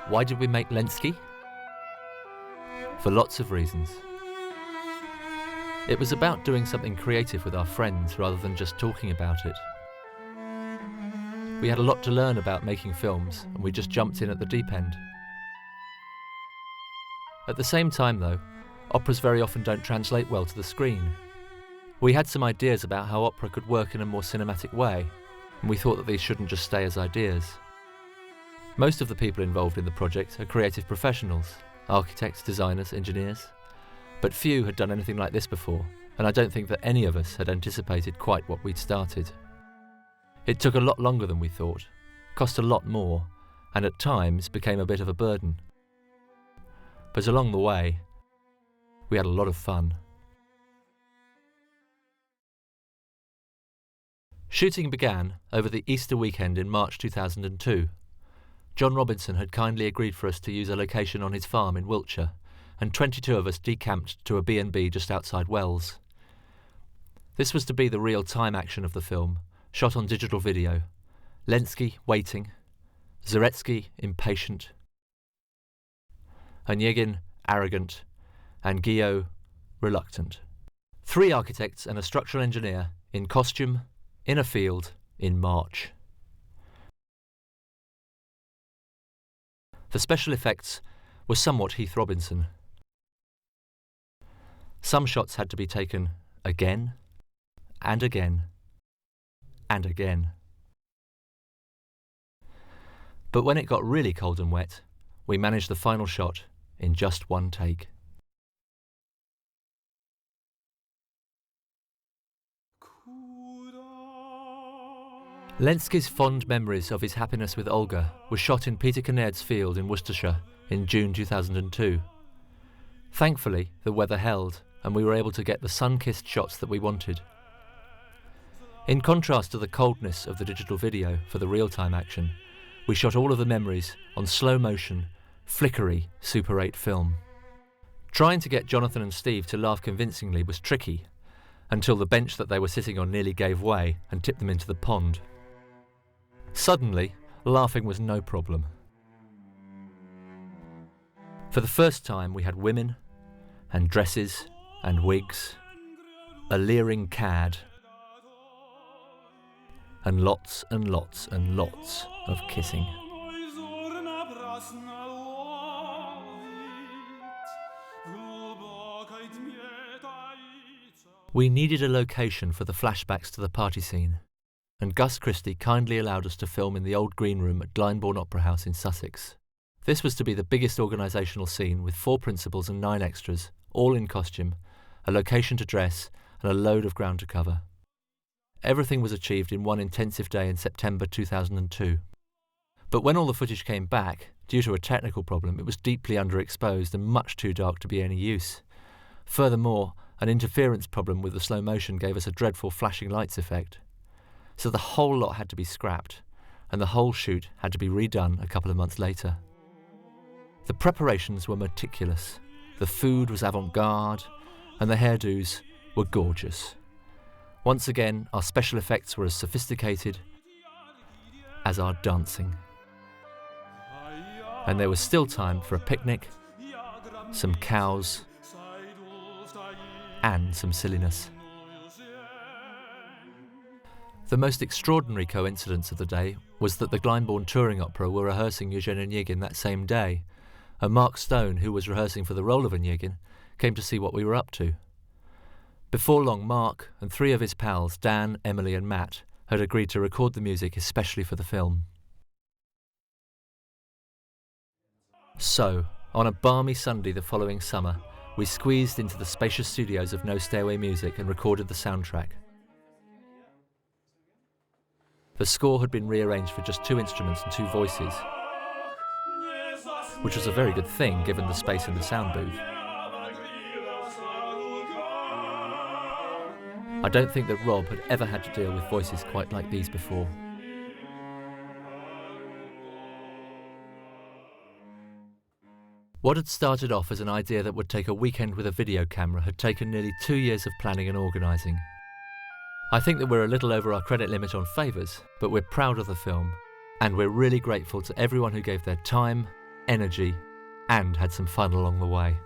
Why did we make Lensky? For lots of reasons. It was about doing something creative with our friends rather than just talking about it. We had a lot to learn about making films, and we just jumped in at the deep end. At the same time though, operas very often don't translate well to the screen. We had some ideas about how opera could work in a more cinematic way, and we thought that these shouldn't just stay as ideas. Most of the people involved in the project are creative professionals, architects, designers, engineers, but few had done anything like this before, and I don't think that any of us had anticipated quite what we'd started. It took a lot longer than we thought, cost a lot more, and at times became a bit of a burden. But along the way, we had a lot of fun. Shooting began over the Easter weekend in March 2002. John Robinson had kindly agreed for us to use a location on his farm in Wiltshire, and 22 of us decamped to a B&B just outside Wells. This was to be the real-time action of the film, shot on digital video. Lensky waiting, Zaretsky impatient, Onyegin arrogant, and Guillot reluctant. 3 architects and a structural engineer in costume, in a field, in March. The special effects were somewhat Heath Robinson. Some shots had to be taken again, and again, and again. But when it got really cold and wet, we managed the final shot in just one take. Lensky's fond memories of his happiness with Olga were shot in Peter Kinnairds Field in Worcestershire in June 2002. Thankfully, the weather held, and we were able to get the sun-kissed shots that we wanted. In contrast to the coldness of the digital video for the real-time action, we shot all of the memories on slow-motion, flickery Super 8 film. Trying to get Jonathan and Steve to laugh convincingly was tricky, until the bench that they were sitting on nearly gave way and tipped them into the pond. Suddenly, laughing was no problem. For the first time, we had women, and dresses, and wigs, a leering cad, and lots and lots and lots of kissing. We needed a location for the flashbacks to the party scene, and Gus Christie kindly allowed us to film in the old green room at Glyndebourne Opera House in Sussex. This was to be the biggest organisational scene with 4 principals and 9 extras, all in costume, a location to dress, and a load of ground to cover. Everything was achieved in one intensive day in September 2002. But when all the footage came back, due to a technical problem, it was deeply underexposed and much too dark to be any use. Furthermore, an interference problem with the slow motion gave us a dreadful flashing lights effect. So the whole lot had to be scrapped, and the whole shoot had to be redone a couple of months later. The preparations were meticulous, the food was avant-garde, and the hairdos were gorgeous. Once again, our special effects were as sophisticated as our dancing. And there was still time for a picnic, some cows, and some silliness. The most extraordinary coincidence of the day was that the Glyndebourne Touring Opera were rehearsing Eugene Onyegin that same day, and Mark Stone, who was rehearsing for the role of Onyegin, came to see what we were up to. Before long, Mark and 3 of his pals, Dan, Emily and Matt, had agreed to record the music especially for the film. So, on a balmy Sunday the following summer, we squeezed into the spacious studios of No Stairway Music and recorded the soundtrack. The score had been rearranged for just 2 instruments and 2 voices, which was a very good thing given the space in the sound booth. I don't think that Rob had ever had to deal with voices quite like these before. What had started off as an idea that would take a weekend with a video camera had taken nearly 2 years of planning and organising. I think that we're a little over our credit limit on favours, but we're proud of the film, and we're really grateful to everyone who gave their time, energy, and had some fun along the way.